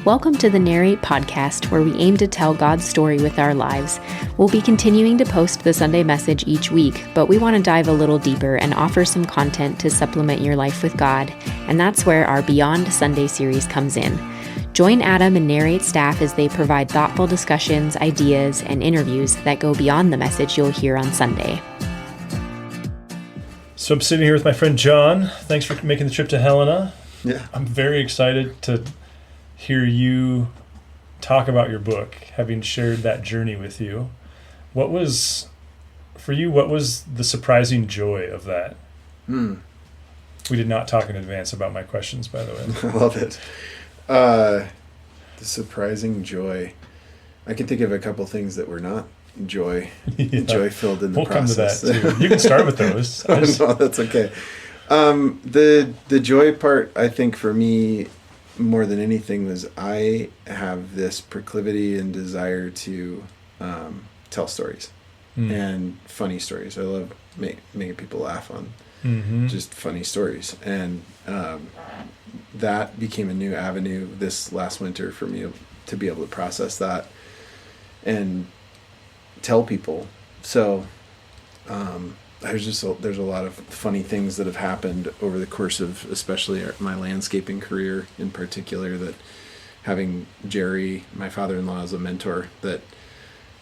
Welcome to the Narrate podcast, where we aim to tell God's story with our lives. We'll be continuing to post the Sunday message each week, but we want to dive a little deeper and offer some content to supplement your life with God, and that's where our Beyond Sunday series comes in. Join Adam and Narrate staff as they provide thoughtful discussions, ideas, and interviews that go beyond the message you'll hear on Sunday. So I'm sitting here with my friend John. Thanks for making the trip to Helena. Yeah. I'm very excited to hear you talk about your book, having shared that journey with you. What was the surprising joy of that? We did not talk in advance about my questions, by the way. I love it. The surprising joy. I can think of a couple things that were not joy-filled in the process. We'll come to that too. You can start with those. No, that's okay. The joy part, I think, for me, more than anything, was I have this proclivity and desire to tell stories and funny stories. I love making people laugh on just funny stories. And that became a new avenue this last winter for me to be able to process that and tell people. So there's a lot of funny things that have happened over the course of especially my landscaping career in particular, that having Jerry, my father-in-law, as a mentor, that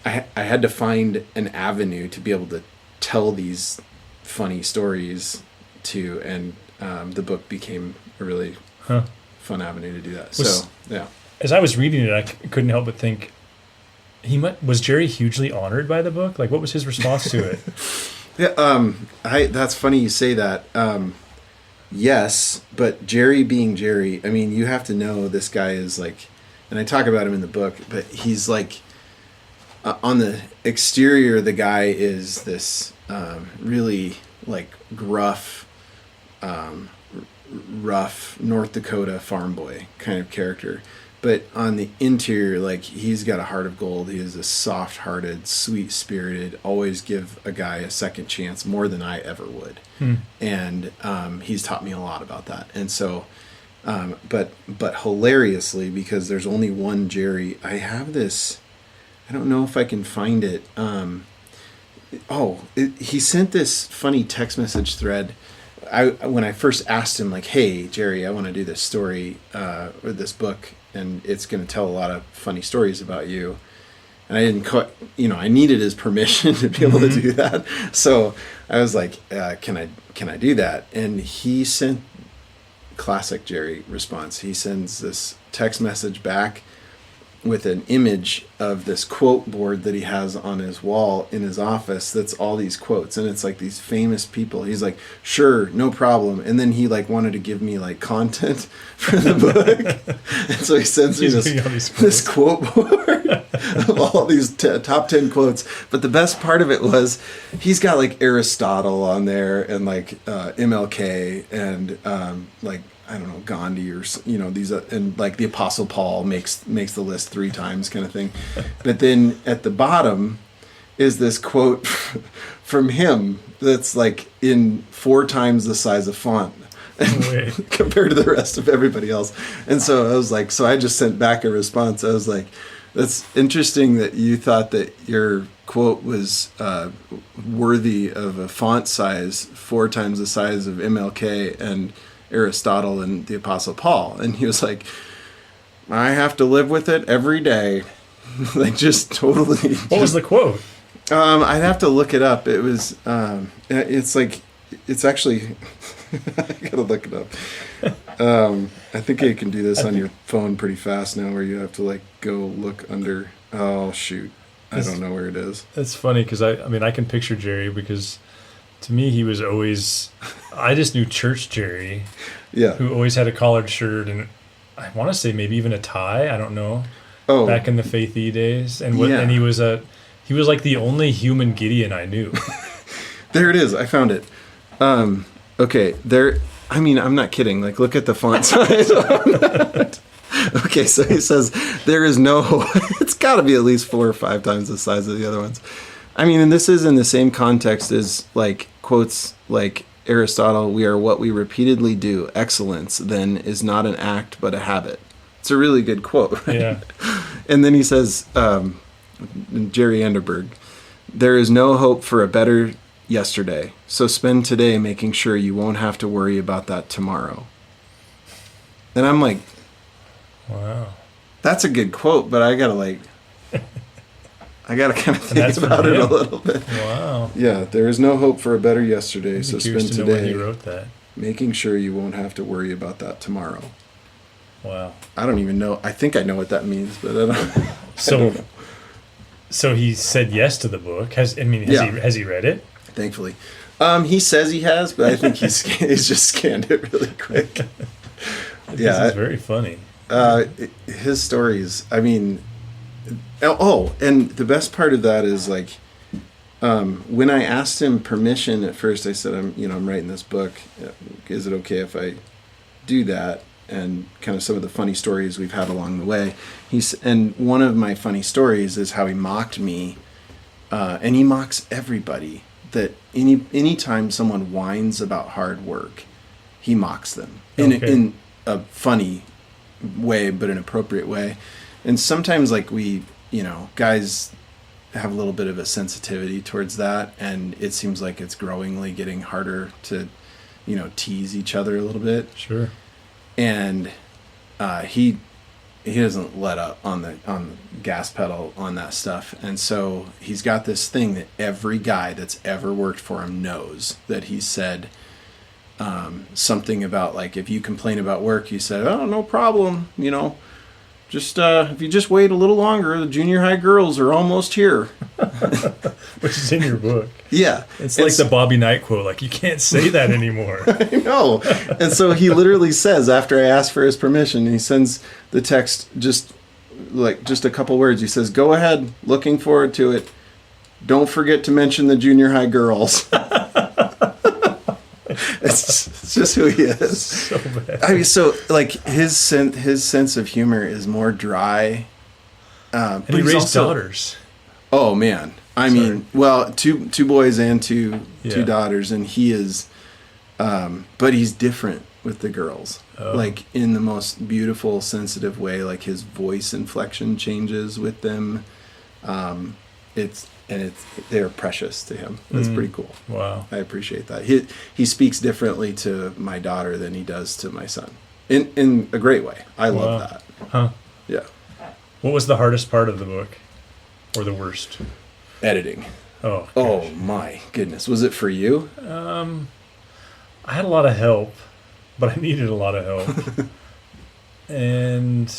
I had to find an avenue to be able to tell these funny stories to, and the book became a really fun avenue to do that. Yeah. As I was reading it, I couldn't help but think, was Jerry hugely honored by the book? Like, what was his response to it? Yeah, that's funny you say that. Yes, but Jerry being Jerry, I mean, you have to know this guy is like, and I talk about him in the book, but he's like, on the exterior, the guy is this really like rough North Dakota farm boy kind of character. But on the interior, like, he's got a heart of gold. He is a soft-hearted, sweet-spirited, always give a guy a second chance, more than I ever would. And he's taught me a lot about that. And so, but hilariously, because there's only one Jerry, I have this, I don't know if I can find it. He sent this funny text message thread. When I first asked him, like, hey, Jerry, I want to do this story, or this book, and it's going to tell a lot of funny stories about you. And I didn't I needed his permission to be able to do that. So I was like, can I do that? And he sent classic Jerry response. He sends this text message back with an image of this quote board that he has on his wall in his office that's all these quotes, and it's like these famous people. He's like, sure, no problem. And then he like wanted to give me like content for the book. And so he sends me this quote board of all these top 10 quotes. But the best part of it was he's got like Aristotle on there, and like MLK, and like, I don't know, Gandhi, or these, and like the Apostle Paul makes the list 3 times kind of thing. But then at the bottom is this quote from him that's like in 4 times the size of font compared to the rest of everybody else. And so I was like, I just sent back a response. I was like, that's interesting that you thought that your quote was worthy of a font size 4 times the size of MLK and Aristotle and the Apostle Paul. And he was like, I have to live with it every day. Like, just totally. What was the quote? I'd have to look it up. It was, it's actually, I gotta look it up. I think you can do this on your phone pretty fast now, where you have to like go look under. Oh shoot, I don't know where it is. It's funny because I can picture Jerry, because to me, he was always, I just knew church Jerry, who always had a collared shirt, and I want to say maybe even a tie. I don't know. Back in the Faith-y days, and and he was like the only human Gideon I knew. There it is. I found it. Okay, there. I mean, I'm not kidding. Like, look at the font size on that. Okay, so he says there is no. It's got to be at least 4 or 5 times the size of the other ones. I mean, and this is in the same context as like quotes like Aristotle, we are what we repeatedly do. Excellence, then, is not an act but a habit. It's a really good quote. Yeah. And then he says, Jerry Anderberg, there is no hope for a better yesterday, so spend today making sure you won't have to worry about that tomorrow. And I'm like, wow, that's a good quote, but I gotta kind of think about it a little bit. Wow. Yeah, there is no hope for a better yesterday, so spend today when he wrote that, making sure you won't have to worry about that tomorrow. Wow. I don't even know. I think I know what that means, but I don't know. So he said yes to the book. Has he read it? Thankfully. He says he has, but I think he's just scanned it really quick. Yeah. It's very funny. His stories, I mean, and the best part of that is like, when I asked him permission at first, I said, I'm writing this book. Is it okay if I do that? And kind of some of the funny stories we've had along the way. And one of my funny stories is how he mocked me, and he mocks everybody. That anytime someone whines about hard work, he mocks them in a funny way, but an appropriate way. And sometimes, like guys have a little bit of a sensitivity towards that, and it seems like it's growingly getting harder to, tease each other a little bit. Sure. And he doesn't let up on the gas pedal on that stuff. And so he's got this thing that every guy that's ever worked for him knows, that he said something about, like, if you complain about work, he said, oh, no problem, just if you just wait a little longer, the junior high girls are almost here. Which is in your book. Yeah. It's like the Bobby Knight quote, like, you can't say that anymore. I know. And so he literally says, after I ask for his permission, he sends the text just a couple words. He says, go ahead, looking forward to it. Don't forget to mention the junior high girls. It's just who he is. So bad. I mean, so like his sense of humor is more dry. And he raised daughters. Oh man, I mean, well, two boys and two daughters, and he is, but he's different with the girls, like in the most beautiful, sensitive way. Like his voice inflection changes with them. They're precious to him. That's pretty cool. Wow. I appreciate that. He speaks differently to my daughter than he does to my son, in a great way. I love that. Huh. Yeah. What was the hardest part of the book, or the worst? Editing. Oh. Gosh. Oh my goodness. Was it for you? I had a lot of help, but I needed a lot of help. And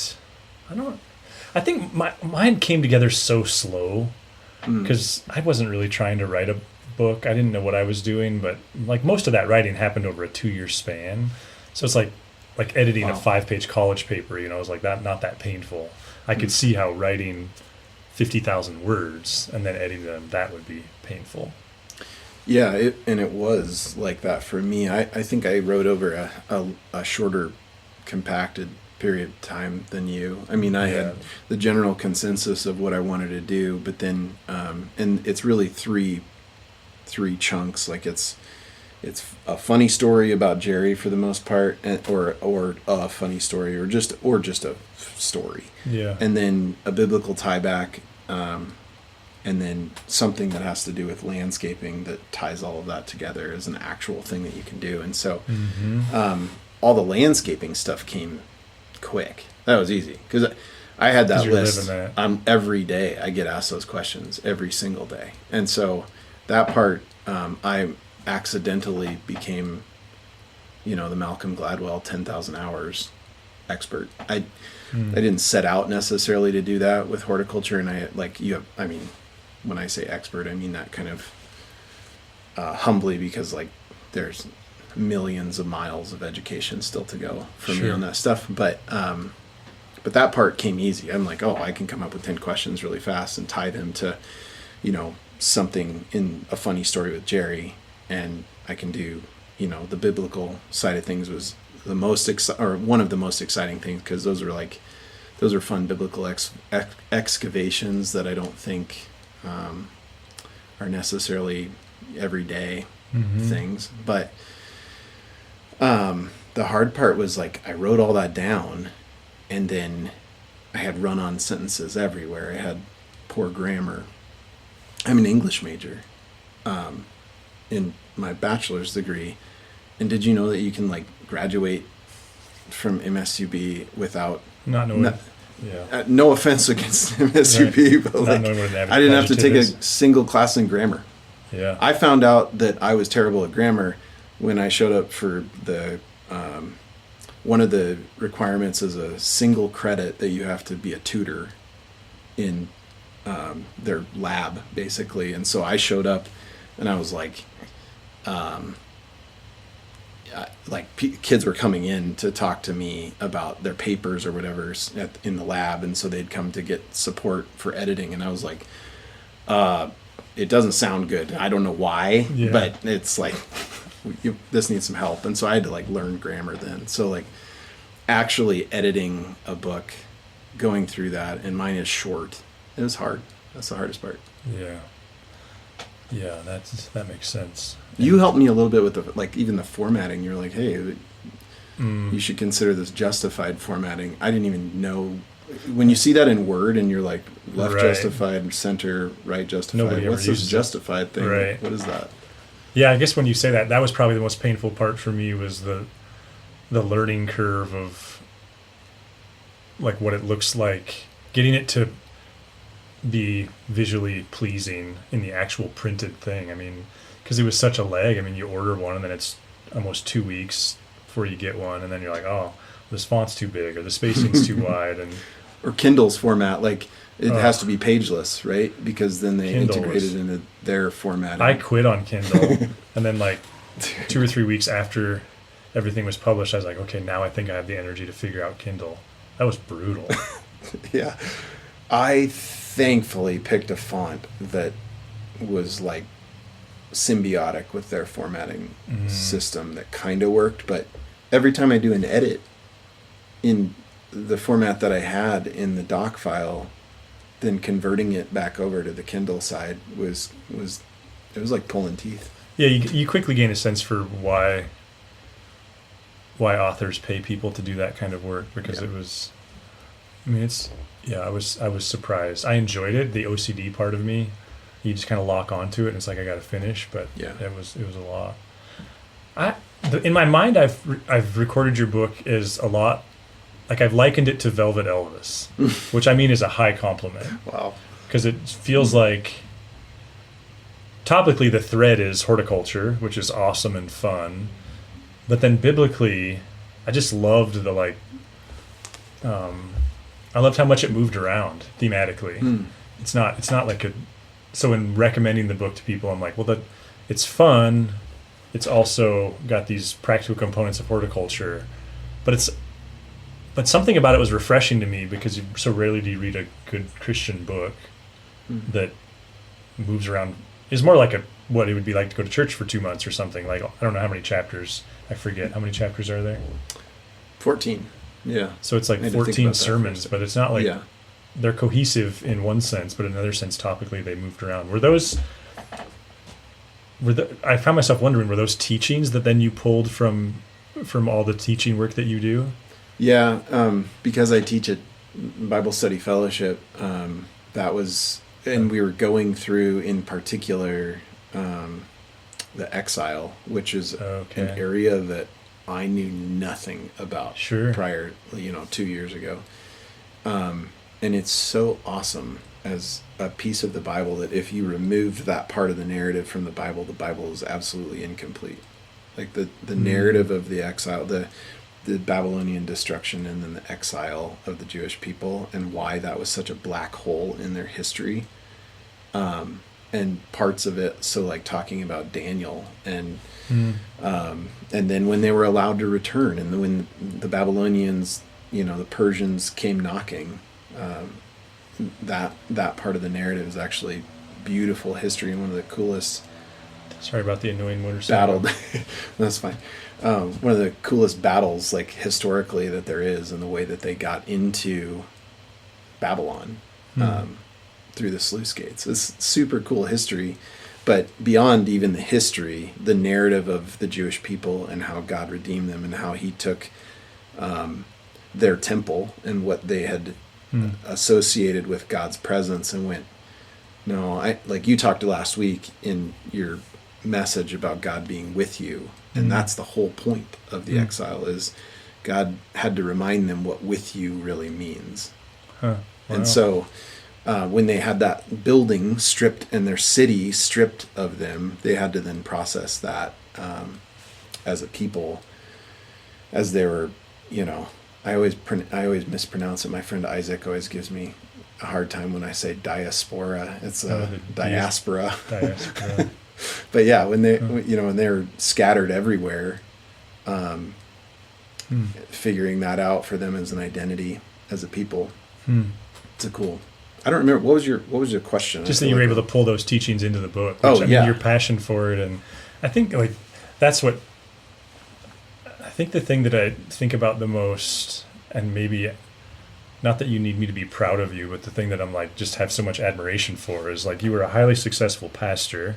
I think mine came together so slow, because I wasn't really trying to write a book. I didn't know what I was doing, but like most of that writing happened over a 2-year span. So it's like editing a 5-page college paper, it was like that, not that painful. I could see how writing 50,000 words and then editing them, that would be painful. Yeah, it was like that for me. I think I wrote over a shorter, compacted period of time than you. I mean, I had the general consensus of what I wanted to do, but then, and it's really three chunks. Like it's a funny story about Jerry for the most part, or a funny story, or just a story. Yeah. And then a biblical tie back, and then something that has to do with landscaping that ties all of that together as an actual thing that you can do. And so, all the landscaping stuff came quick. That was easy because I had that list. Every day I get asked those questions every single day, and so that part I accidentally became, the Malcolm Gladwell 10,000 hours expert. I didn't set out necessarily to do that with horticulture, and when I say expert, I mean that kind of humbly, because like there's millions of miles of education still to go for me on that stuff. But that part came easy. I'm like, I can come up with 10 questions really fast and tie them to, something in a funny story with Jerry, and I can do, the biblical side of things was the most one of the most exciting things, because those are fun biblical excavations that I don't think are necessarily everyday things. But the hard part was like I wrote all that down, And then I had run-on sentences everywhere. I had poor grammar. I'm an English major in my bachelor's degree. And did you know that you can like graduate from MSUB without not knowing? No offense against MSUB, but like, I didn't have to take a single class in grammar. Yeah, I found out that I was terrible at grammar when I showed up for the one of the requirements is a single credit that you have to be a tutor in their lab, basically. And so I showed up, and I was like, kids were coming in to talk to me about their papers or whatever in the lab, and so they'd come to get support for editing, and I was like, it doesn't sound good. I don't know why, but it's like, this needs some help. And so I had to like learn grammar then. So like actually editing a book, going through that, and mine is short. It was hard. That's the hardest part. Yeah, that makes sense. You helped me a little bit with even the formatting. You're like, hey, you should consider this justified formatting. I didn't even know. When you see that in Word and you're like left justified, center, right justified. What's this justified thing? Right. What is that? Yeah, I guess when you say that, that was probably the most painful part for me, was the learning curve of like what it looks like, getting it to be visually pleasing in the actual printed thing. I mean, because it was such a lag. I mean, you order one and then it's almost 2 weeks before you get one, and then you're like, oh, this font's too big or the spacing's too wide. And or Kindle's format, like it has to be pageless, right? Because then they integrate it into their formatting. I quit on Kindle, and then like 2 or 3 weeks after everything was published, I was like, okay, now I think I have the energy to figure out Kindle. That was brutal. Yeah. I thankfully picked a font that was like symbiotic with their formatting system that kind of worked, but every time I do an edit in the format that I had in the doc file, then converting it back over to the Kindle side was like pulling teeth. Yeah, you quickly gain a sense for why authors pay people to do that kind of work, because it was, I mean, I was surprised. I enjoyed it. The OCD part of me, you just kind of lock onto it and it's like, I got to finish, but it was a lot. In my mind, I've recorded your book as a lot, like I've likened it to Velvet Elvis, which I mean is a high compliment. Wow. Because it feels like, topically the thread is horticulture, which is awesome and fun, but then biblically, I just loved I loved how much it moved around thematically. It's not like so in recommending the book to people, I'm like, well, it's fun. It's also got these practical components of horticulture, but something about it was refreshing to me, because so rarely do you read a good Christian book that moves around. It's more like what it would be like to go to church for 2 months or something. Like, I don't know how many chapters. I forget how many chapters are there. 14. Yeah. So it's like 14 sermons, but it's not like they're cohesive in one sense, but in another sense, topically they moved around. I found myself wondering, were those teachings that then you pulled from all the teaching work that you do? Yeah, because I teach at Bible Study Fellowship, that was, and we were going through in particular the exile, which is an area that I knew nothing about prior, 2 years ago. And it's so awesome as a piece of the Bible that if you removed that part of the narrative from the Bible is absolutely incomplete. Like the narrative of the exile, the Babylonian destruction, and then the exile of the Jewish people, and why that was such a black hole in their history. And parts of it, so like talking about Daniel and then when they were allowed to return, and when the Babylonians, the Persians came knocking, that part of the narrative is actually beautiful history, and one of the coolest. Sorry about the annoying motorcycle. That's fine. One of the coolest battles, like historically, that there is, and the way that they got into Babylon through the sluice gates. It's super cool history, but beyond even the history, the narrative of the Jewish people and how God redeemed them, and how He took their temple and what they had associated with God's presence, and went, no, like you talked last week in your message about God being with you, and that's the whole point of the exile, is God had to remind them what with you really means. Wow. And so when they had that building stripped and their city stripped of them, they had to then process that as a people, as they were, I always mispronounce it. My friend Isaac always gives me a hard time when I say diaspora. It's diaspora. Diaspora. But yeah, when they when they're scattered everywhere, figuring that out for them as an identity, as a people, it's a cool. I don't remember, what was your question? Just that you were able to pull those teachings into the book. Which, your passion for it, and I think that's what. I think the thing that I think about the most, and maybe not that you need me to be proud of you, but the thing that I'm just have so much admiration for is you were a highly successful pastor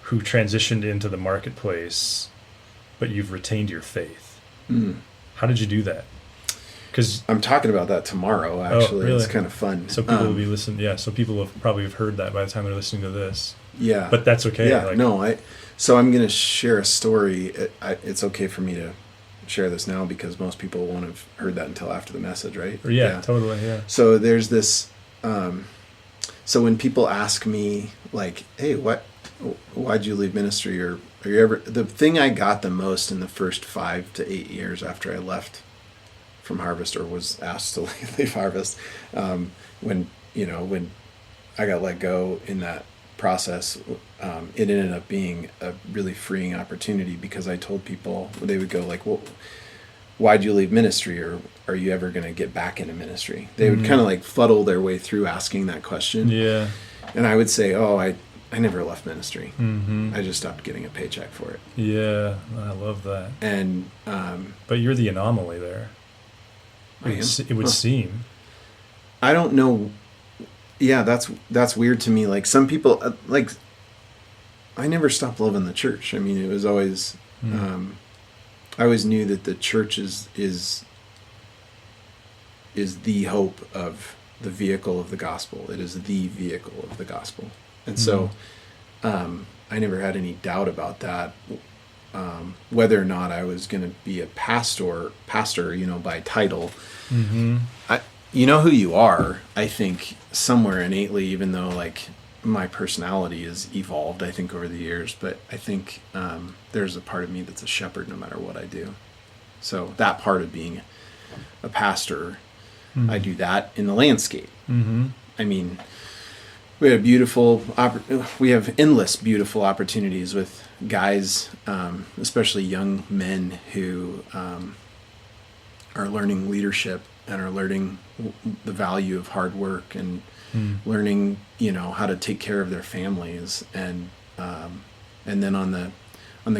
who transitioned into the marketplace, but you've retained your faith. How did you do that? Because I'm talking about that tomorrow, actually. Really? It's kind of fun. So people will be listening. Yeah, so people will probably have heard that by the time they're listening to this. Yeah. But that's okay. Yeah, so I'm going to share a story. It's okay for me to share this now because most people won't have heard that until after the message, right? Yeah, totally, yeah. So there's this, so when people ask me, hey, why'd you leave ministry? Or are you ever, the thing I got the most in the first 5 to 8 years after I left from Harvest, or was asked to leave Harvest, when I got let go in that process, it ended up being a really freeing opportunity, because I told people, they would go well, why'd you leave ministry, or are you ever going to get back into ministry? They would kind of fuddle their way through asking that question. Yeah. And I would say, I never left ministry. I just stopped getting a paycheck for it. Yeah, I love that. And but you're the anomaly there. It would seem. I don't know. Yeah, that's weird to me. Some people, I never stopped loving the church. I mean, it was always, I always knew that the church is the hope of the vehicle of the gospel. It is the vehicle of the gospel. And so I never had any doubt about that, whether or not I was going to be a pastor, by title. You know who you are, I think, somewhere innately, even though my personality has evolved, I think, over the years. But I think there's a part of me that's a shepherd no matter what I do. So that part of being a pastor, I do that in the landscape. I mean, we have endless beautiful opportunities with guys, especially young men who are learning leadership and are learning the value of hard work and learning, how to take care of their families. And then on the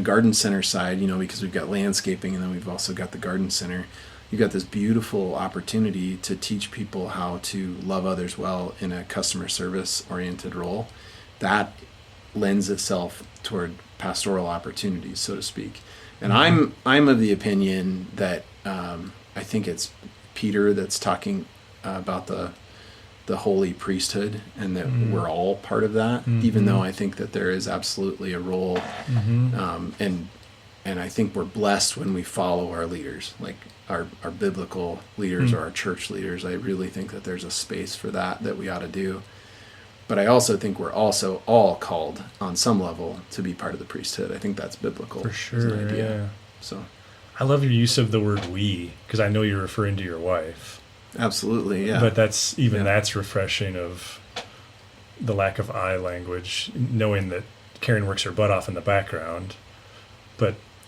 garden center side, because we've got landscaping and then we've also got the garden center, you've got this beautiful opportunity to teach people how to love others well in a customer service oriented role. That lends itself toward pastoral opportunities, so to speak. And I'm of the opinion that I think it's Peter that's talking about the holy priesthood, and that we're all part of that, even though I think that there is absolutely a role. And I think we're blessed when we follow our leaders, our biblical leaders or our church leaders. I really think that there's a space for that we ought to do. But I also think we're also all called on some level to be part of the priesthood. I think that's biblical. For sure, yeah. So I love your use of the word we, because I know you're referring to your wife. Absolutely, yeah. But that's refreshing, of the lack of I language, knowing that Karen works her butt off in the background,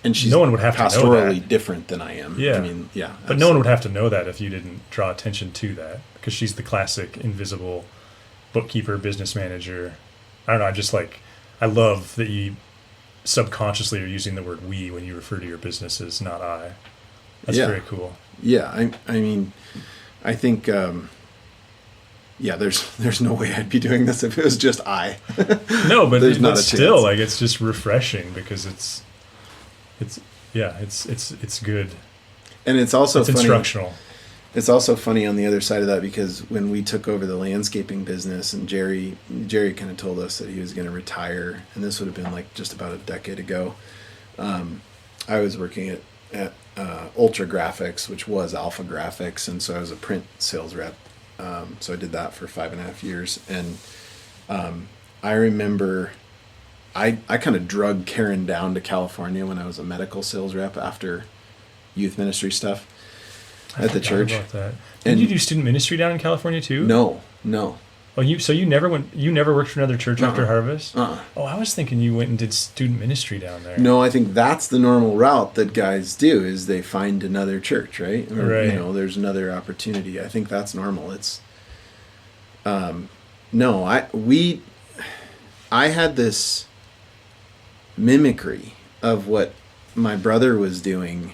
and she's no one would have to know that. Pastorally different than I am. Yeah. I mean, yeah. But absolutely. no one would have to know that if you didn't draw attention to that, because she's the classic invisible bookkeeper, business manager. I don't know. I love that you subconsciously are using the word we when you refer to your businesses, not I. That's very cool. Yeah. I mean, I think, there's no way I'd be doing this if it was just I. No, but there's not a still, chance. It's just refreshing, because it's good. And it's also funny. Instructional. It's also funny on the other side of that, because when we took over the landscaping business, and Jerry kind of told us that he was going to retire, and this would have been like just about a decade ago. I was working at Ultra Graphics, which was Alpha Graphics, and so I was a print sales rep. So I did that for 5.5 years, and I remember I kind of drug Karen down to California when I was a medical sales rep after youth ministry stuff at the church. About that. Did you do student ministry down in California too? No. Oh, you never worked for another church after Harvest? Oh, I was thinking you went and did student ministry down there. No, I think that's the normal route that guys do, is they find another church, right? Or, right. There's another opportunity. I think that's normal. It's I had this mimicry of what my brother was doing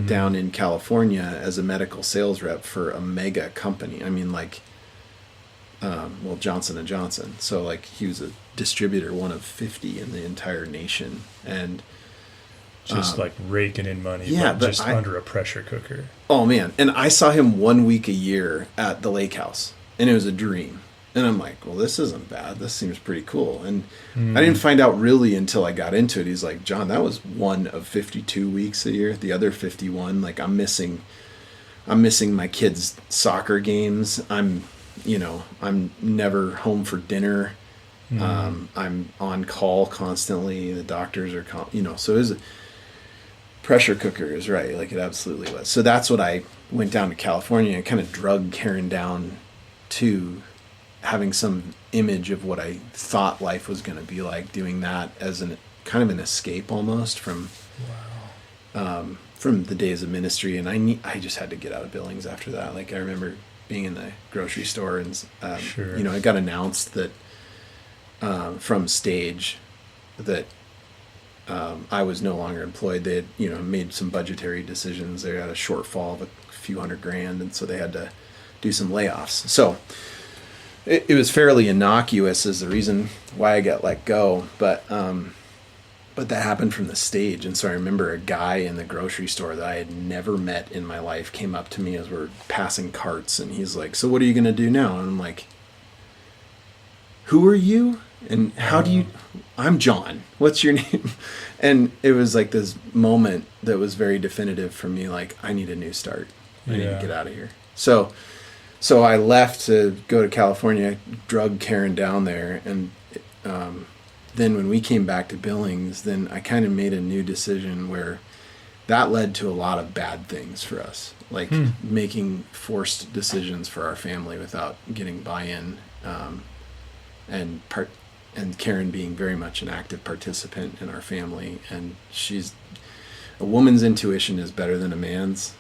down in California as a medical sales rep for a mega company. I mean, like, Johnson & Johnson. So, like, he was a distributor, one of 50 in the entire nation. And just like raking in money, but just under a pressure cooker. Oh, man. And I saw him 1 week a year at the lake house, and it was a dream. And I'm like, well, this isn't bad. This seems pretty cool. And I didn't find out really until I got into it. He's like, John, that was one of 52 weeks a year. The other 51, like, I'm missing my kids' soccer games. I'm never home for dinner. I'm on call constantly. The doctors are, so it was a pressure cooker, is right. Like, it absolutely was. So that's what I went down to California and kind of drug Karen down to having some image of what I thought life was going to be like, doing that as an kind of an escape almost from the days of ministry. And I just had to get out of Billings after that. Like, I remember being in the grocery store, and it got announced that from Stage that I was no longer employed. They had made some budgetary decisions. They had a shortfall of a few $100,000, and so they had to do some layoffs. So it was fairly innocuous as the reason why I got let go, but that happened from the Stage. And so I remember a guy in the grocery store that I had never met in my life came up to me as we're passing carts, and he's like, "So what are you going to do now?" And I'm like, "Who are you? And how do you... I'm John. What's your name?" And it was like this moment that was very definitive for me, like, I need a new start. I need to get out of here. So I left to go to California, drug Karen down there, and then when we came back to Billings, then I kind of made a new decision where that led to a lot of bad things for us, like making forced decisions for our family without getting buy-in, and Karen being very much an active participant in our family. And a woman's intuition is better than a man's.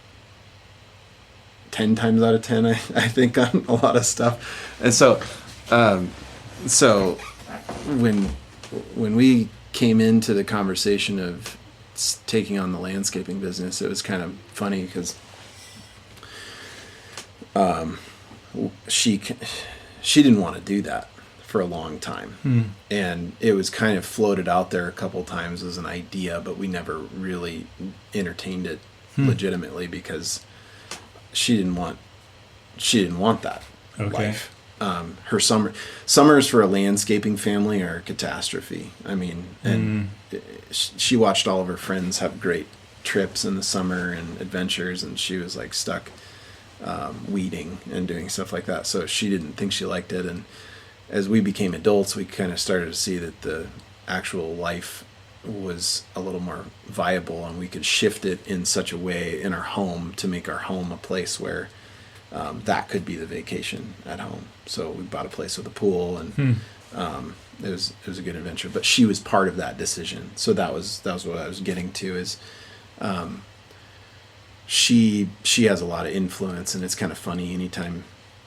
10 times out of 10, I think, on a lot of stuff. And so when we came into the conversation of taking on the landscaping business, it was kind of funny because she didn't want to do that for a long time. And it was kind of floated out there a couple times as an idea, but we never really entertained it legitimately, because she didn't want that life. Her summers for a landscaping family are a catastrophe. I mean, and she watched all of her friends have great trips in the summer and adventures, and she was like stuck weeding and doing stuff like that. So she didn't think she liked it. And as we became adults, we kind of started to see that the actual life was a little more viable, and we could shift it in such a way in our home to make our home a place where that could be the vacation at home. So we bought a place with a pool, and it was a good adventure. But she was part of that decision. So that was what I was getting to, is she has a lot of influence, and it's kind of funny anytime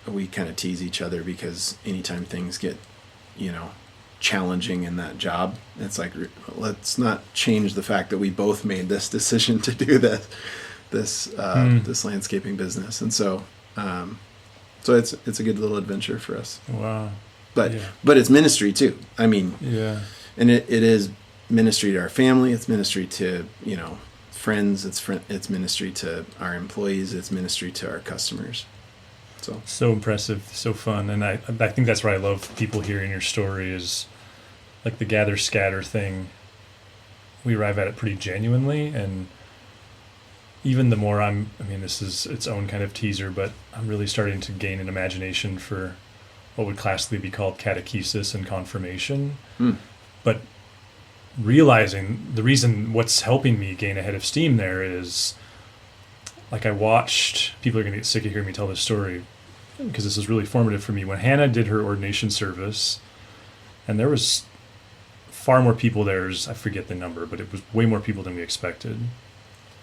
we kind of tease each other, because anytime things get challenging in that job, it's like, let's not change the fact that we both made this decision to do this landscaping business. And so it's a good little adventure for us. Wow. But it's ministry too. I mean, and it is ministry to our family. It's ministry to friends, it's ministry to our employees, it's ministry to our customers. So impressive, so fun. And I think that's why I love people hearing your story, is like the gather scatter thing. We arrive at it pretty genuinely, and even the more this is its own kind of teaser, but I'm really starting to gain an imagination for what would classically be called catechesis and confirmation. But realizing what's helping me gain a head of steam there is, like, I watched, people are going to get sick of hearing me tell this story because this is really formative for me. When Hannah did her ordination service, and there was far more people there, I forget the number, but it was way more people than we expected.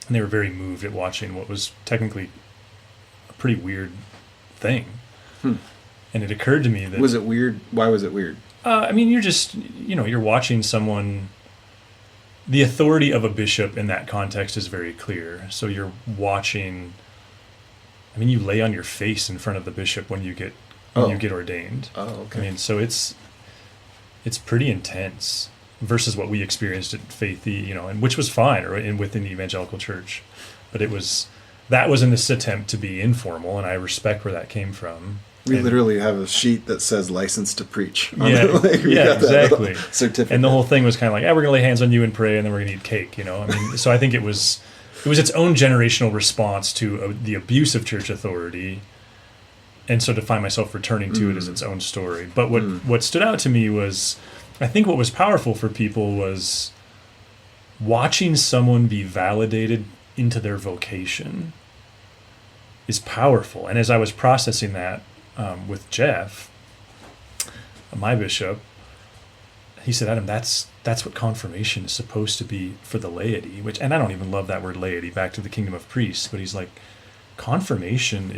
And they were very moved at watching what was technically a pretty weird thing. And it occurred to me that... Was it weird? Why was it weird? You're just, you're watching someone... The authority of a bishop in that context is very clear. So you're watching... you lay on your face in front of the bishop when you get ordained. Oh, okay. So it's pretty intense versus what we experienced at Faith, and which was fine, right, within the evangelical church. But that was in this attempt to be informal, and I respect where that came from. We literally have a sheet that says "License to Preach." Exactly. Certificate. And the whole thing was kind of like, we're going to lay hands on you and pray, and then we're going to eat cake. So I think it was its own generational response to the abuse of church authority, and so to find myself returning to it as its own story. But what stood out to me was, I think what was powerful for people was watching someone be validated into their vocation is powerful. And as I was processing that with Jeff, my bishop, he said, Adam, that's what confirmation is supposed to be for the laity, and I don't even love that word laity, back to the kingdom of priests, but he's like, confirmation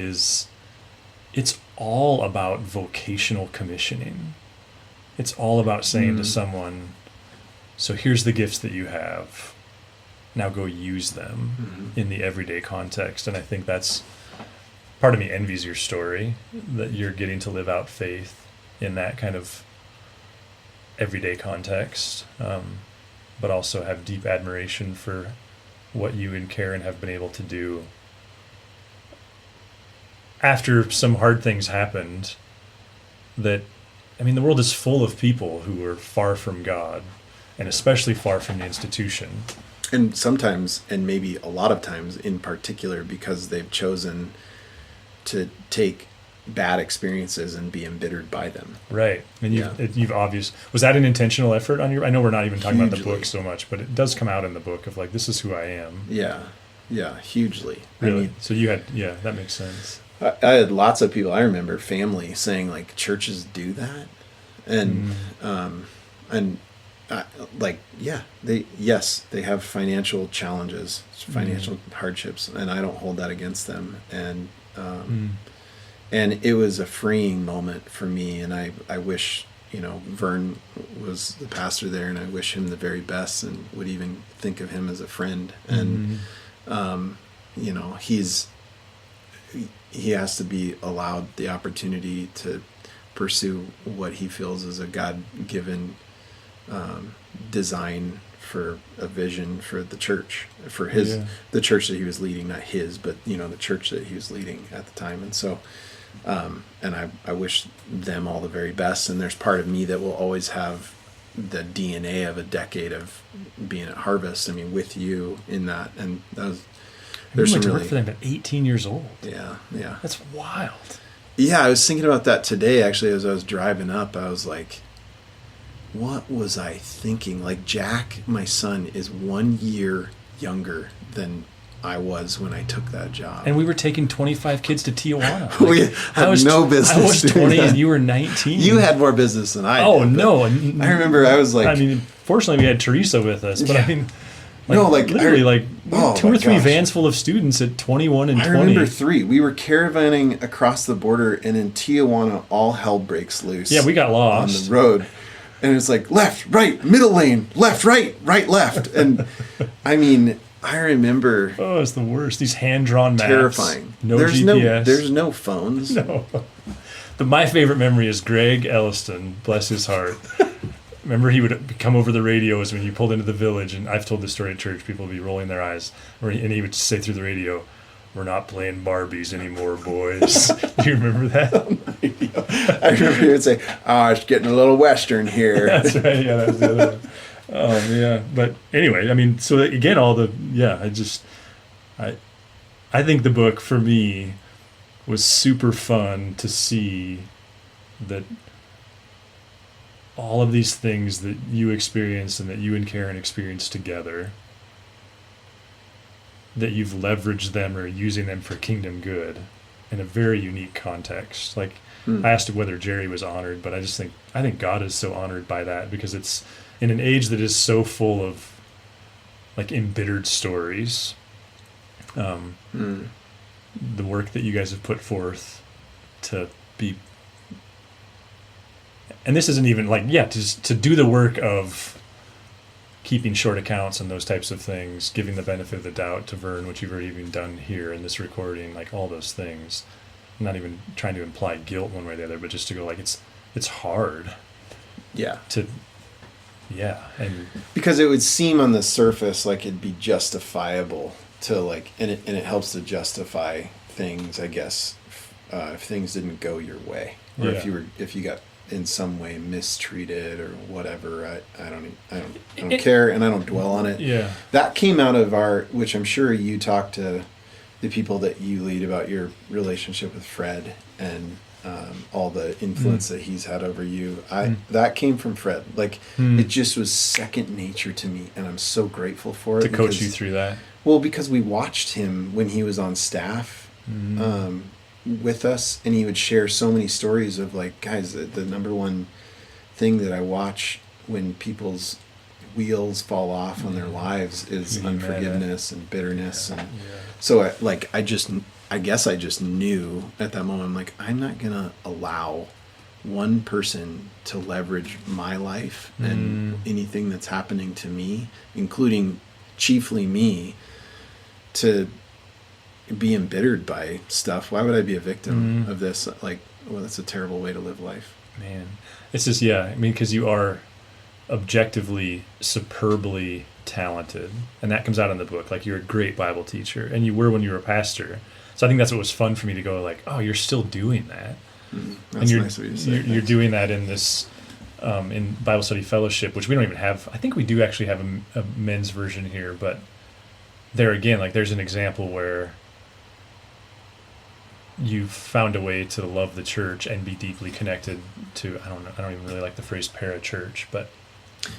it's all about vocational commissioning. It's all about saying to someone, so here's the gifts that you have, now go use them in the everyday context. And I think that's part of me envies your story, that you're getting to live out faith in that kind of everyday context, but also have deep admiration for what you and Karen have been able to do after some hard things happened. That, the world is full of people who are far from God, and especially far from the institution. And sometimes, and maybe a lot of times in particular, because they've chosen to take bad experiences and be embittered by them. Right. And you've was that an intentional effort on your... I know we're not even talking about the book so much, but it does come out in the book of like, this is who I am. Yeah, hugely. Really? So you had... Yeah, that makes sense. I had lots of people, I remember family saying like, churches do that? And they have financial challenges, financial hardships, and I don't hold that against them. And it was a freeing moment for me, and I wish, Vern was the pastor there, and I wish him the very best, and would even think of him as a friend. And he has to be allowed the opportunity to pursue what he feels is a God-given design for a vision for the church, for the church that he was leading, not his, but the church that he was leading at the time. And so and I wish them all the very best, and there's part of me that will always have the DNA of a decade of being at Harvest, with you in that. And that was, there's some really... work for them at 18 years old. Yeah. That's wild. Yeah, I was thinking about that today, actually, as I was driving up. I was like, what was I thinking? Like, Jack, my son, is 1 year younger than I was when I took that job. And we were taking 25 kids to Tijuana. We had no business. I was 20 and you were 19. You had more business than I did. Oh, no. I remember I was like... fortunately we had Teresa with us, but literally 2 or 3 vans full of students at 21 and 20. I remember 3. We were caravanning across the border, and in Tijuana, all hell breaks loose. Yeah, we got lost on the road. And it's like, left, right, middle lane, left, right, left. And I remember... Oh, it's the worst. These hand-drawn maps. Terrifying. No GPS. There's no phones. No. My favorite memory is Greg Elliston, bless his heart. remember he would come over the radios when you pulled into the village, and I've told this story at church, people would be rolling their eyes, and he would say through the radio, "We're not playing Barbies anymore, boys." Do you remember that? I remember he would say, "Oh, it's getting a little Western here." That's right, yeah, that was the other one. Yeah, but anyway, I mean, so again, I think the book for me was super fun to see that all of these things that you experienced and that you and Karen experienced together, that you've leveraged them or using them for kingdom good in a very unique context. Like, I asked whether Jerry was honored, but I think God is so honored by that, because it's in an age that is so full of like embittered stories. The work that you guys have put forth to be, and this isn't even like, to do the work of keeping short accounts and those types of things, giving the benefit of the doubt to Vern, which you've already even done here in this recording, like all those things. I'm not even trying to imply guilt one way or the other, but just to go like, it's hard. Yeah. And because it would seem on the surface like it'd be justifiable to like, and it helps to justify things, I guess, if things didn't go your way, or if you got in some way mistreated or whatever. I don't care, and I don't dwell on it. Yeah, that came out of which I'm sure you talked to the people that you lead about your relationship with Fred and all the influence that he's had over you. That came from Fred. Like, it just was second nature to me, and I'm so grateful for it. To coach you through that? Well, because we watched him when he was on staff with us, and he would share so many stories of like, guys, the number one thing that I watch when people's wheels fall off on their lives is unforgiveness and bitterness. And so I guess I just knew at that moment, I'm like, I'm not going to allow one person to leverage my life and anything that's happening to me, including chiefly me, to be embittered by stuff. Why would I be a victim of this? Like, well, that's a terrible way to live life. Man, it's just, because you are objectively superbly talented, and that comes out in the book. Like, you're a great Bible teacher, and you were when you were a pastor. So I think that's what was fun for me to go like, oh, you're still doing that. That's nice of you to say. You're doing that in this in Bible Study Fellowship, which we don't even have. I think we do actually have a men's version here, but there again, like, there's an example where you've found a way to love the church and be deeply connected to, I don't even really like the phrase parachurch, but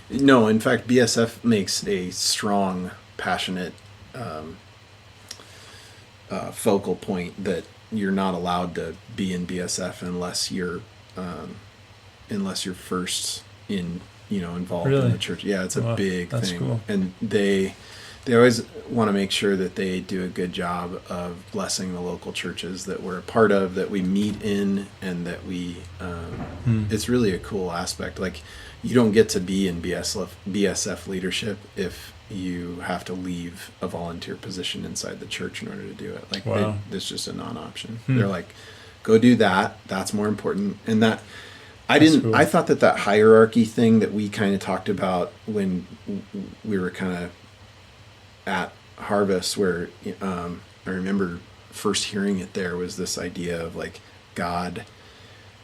no, in fact, BSF makes a strong, passionate focal point that you're not allowed to be in BSF unless you're first involved in the church. Yeah, it's a big thing. Cool. And they always want to make sure that they do a good job of blessing the local churches that we're a part of, that we meet in, and that we it's really a cool aspect. Like, you don't get to be in BSF leadership if you have to leave a volunteer position inside the church in order to do it. Like, it's just a non-option. They're like, go do that. That's more important. And that I thought that hierarchy thing that we kind of talked about when we were kind of at Harvest, where I remember first hearing it, there was this idea of like God,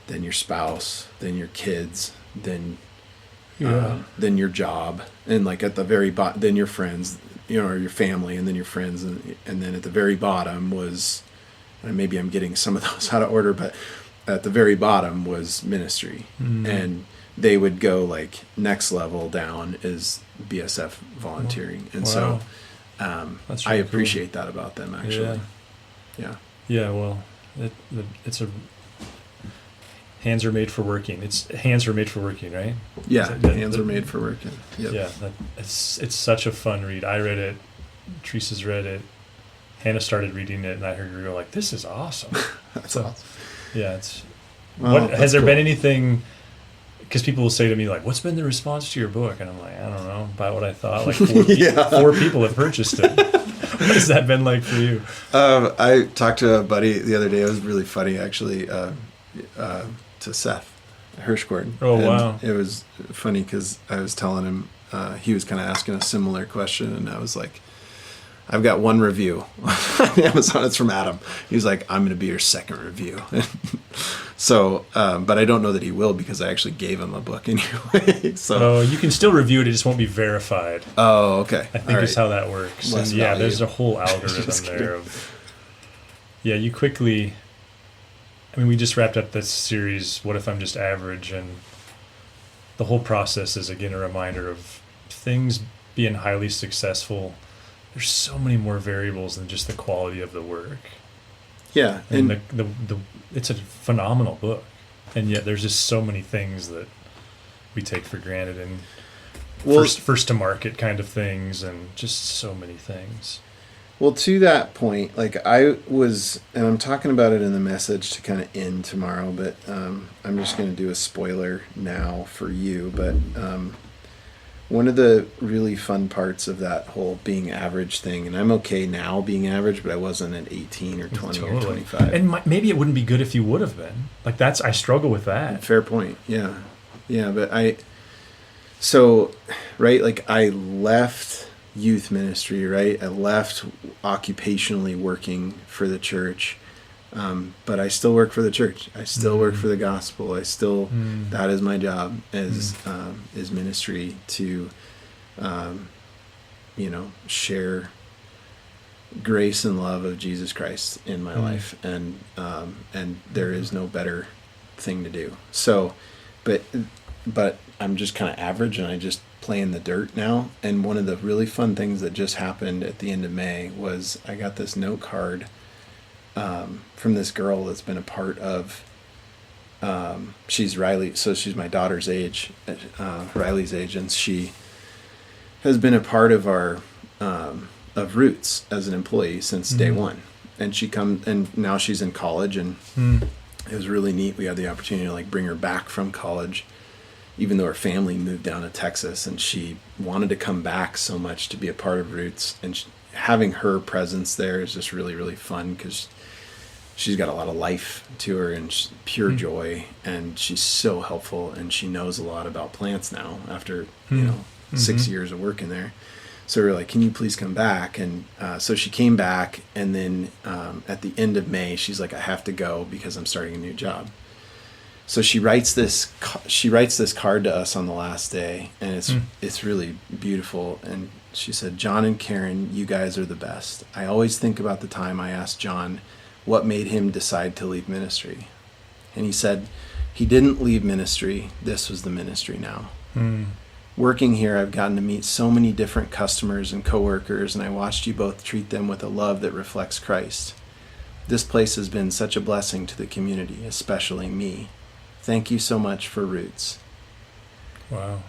then your spouse, then your kids, then your job, and like at the very bottom, then your friends, or your family, and then your friends, and then at the very bottom was, and maybe I'm getting some of those out of order, but at the very bottom was ministry, and they would go like next level down is BSF volunteering, and so really I appreciate that about them, actually. Well, it's a hands are made for working. Hands are made for working, right? Yeah, hands are made for working. Yep. Yeah, it's such a fun read. I read it. Teresa's read it. Hannah started reading it, and I heard her go like, "This is awesome." That's awesome. Yeah, has there been anything? Because people will say to me like, "What's been the response to your book?" And I'm like, "I don't know. About what I thought." Like 4 people have purchased it. What has that been like for you? I talked to a buddy the other day. It was really funny, actually. To Seth, Hirschgord. Oh, and wow. It was funny because I was telling him, he was kind of asking a similar question, and I was like, I've got one review on Amazon. It's from Adam. He was like, I'm going to be your second review. So, but I don't know that he will because I actually gave him a book anyway. So, you can still review it. It just won't be verified. Oh, okay. I think is how that works. And yeah, there's a whole algorithm there. You quickly. I mean, we just wrapped up this series, What If I'm Just Average? And the whole process is, again, a reminder of things being highly successful. There's so many more variables than just the quality of the work. Yeah. And the it's a phenomenal book. And yet there's just so many things that we take for granted, and first to market kind of things, and just so many things. Well, to that point, like I was, and I'm talking about it in the message to kind of end tomorrow, but I'm just going to do a spoiler now for you. But one of the really fun parts of that whole being average thing, and I'm okay now being average, but I wasn't at 18 or 20 or 25. And maybe it wouldn't be good if you would have been. Like I struggle with that. Fair point. Yeah. Yeah. But I left youth ministry, right? I left occupationally working for the church. But I still work for the church. I still work for the gospel. I still, that is my job is ministry to, share grace and love of Jesus Christ in my life. And there is no better thing to do. So, but I'm just kind of average, and I just play in the dirt now. And one of the really fun things that just happened at the end of May was I got this note card from this girl that's been a part of, she's Riley, so she's my daughter's age, Riley's age, and she has been a part of our, of Roots as an employee since day one. And and now she's in college, and it was really neat. We had the opportunity to bring her back from college, even though her family moved down to Texas, and she wanted to come back so much to be a part of Roots. And having her presence there is just really, really fun because she's got a lot of life to her and pure joy, and she's so helpful, and she knows a lot about plants now after 6 years of working there. So we're like, can you please come back? And so she came back, and then at the end of May, she's like, I have to go because I'm starting a new job. So she writes this card to us on the last day, and it's really beautiful. And she said, John and Karen, you guys are the best. I always think about the time I asked John what made him decide to leave ministry. And he said, he didn't leave ministry. This was the ministry now. Working here, I've gotten to meet so many different customers and coworkers, and I watched you both treat them with a love that reflects Christ. This place has been such a blessing to the community, especially me. Thank you so much for Roots. Wow.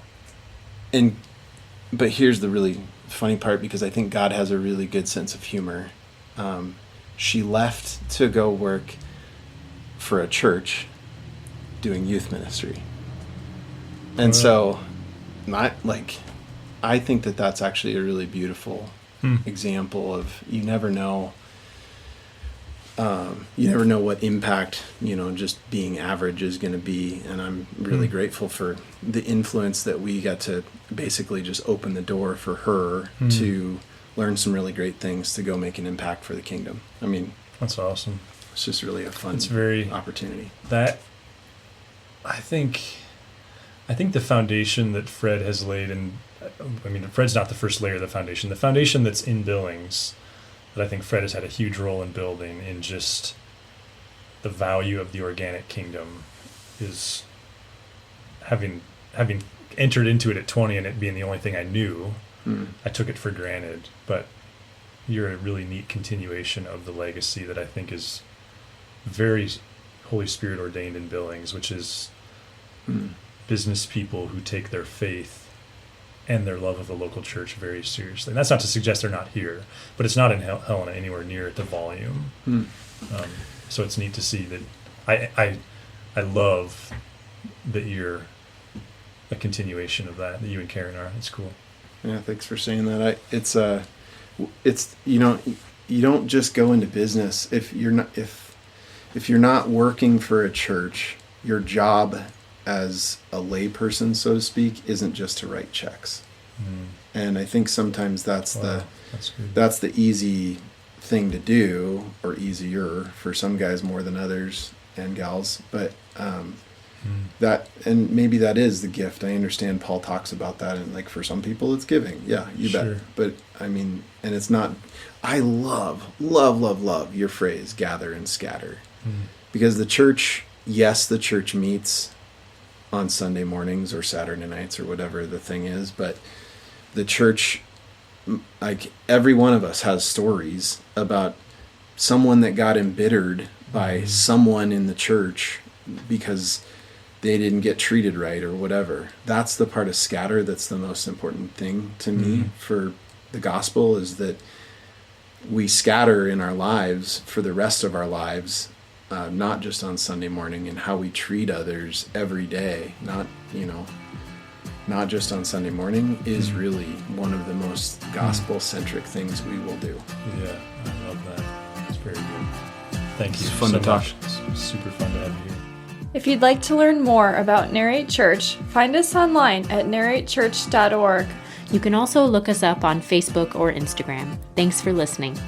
But here's the really funny part, because I think God has a really good sense of humor. She left to go work for a church doing youth ministry. And so, I think that that's actually a really beautiful example of you never know what impact, just being average is going to be. And I'm really grateful for the influence that we got to basically just open the door for her to learn some really great things to go make an impact for the kingdom. I mean, that's awesome. It's just really a fun opportunity. That, I think the foundation that Fred has laid, and Fred's not the first layer of the foundation. The foundation that's in Billings, that I think Fred has had a huge role in building, in just the value of the organic kingdom, is having entered into it at 20 and it being the only thing I knew. I took it for granted, but you're a really neat continuation of the legacy that I think is very Holy Spirit ordained in Billings, which is business people who take their faith and their love of the local church very seriously. And that's not to suggest they're not here, but it's not in Helena anywhere near at the volume. So it's neat to see that I love that you're a continuation of that you and Karen are. It's cool. Yeah, thanks for saying that. It's you don't just go into business if you're not working for a church. Your job as a lay person, so to speak, isn't just to write checks. And I think sometimes that's the easy thing to do, or easier for some guys more than others and gals. But that, and maybe that is the gift. I understand Paul talks about that, and like for some people it's giving. Yeah, you bet. But I mean, and it's not, I love your phrase, gather and scatter. Because the church, yes, the church meets on Sunday mornings or Saturday nights or whatever the thing is, but the church, like every one of us has stories about someone that got embittered by someone in the church because they didn't get treated right or whatever. That's the part of scatter that's the most important thing to me for the gospel, is that we scatter in our lives for the rest of our lives, not just on Sunday morning, and how we treat others every day, not just on Sunday morning, is really one of the most gospel-centric things we will do. Yeah, I love that. It's very good. Thank you. It's fun to talk. It's super fun to have you here. If you'd like to learn more about Narrate Church, find us online at narratechurch.org. You can also look us up on Facebook or Instagram. Thanks for listening.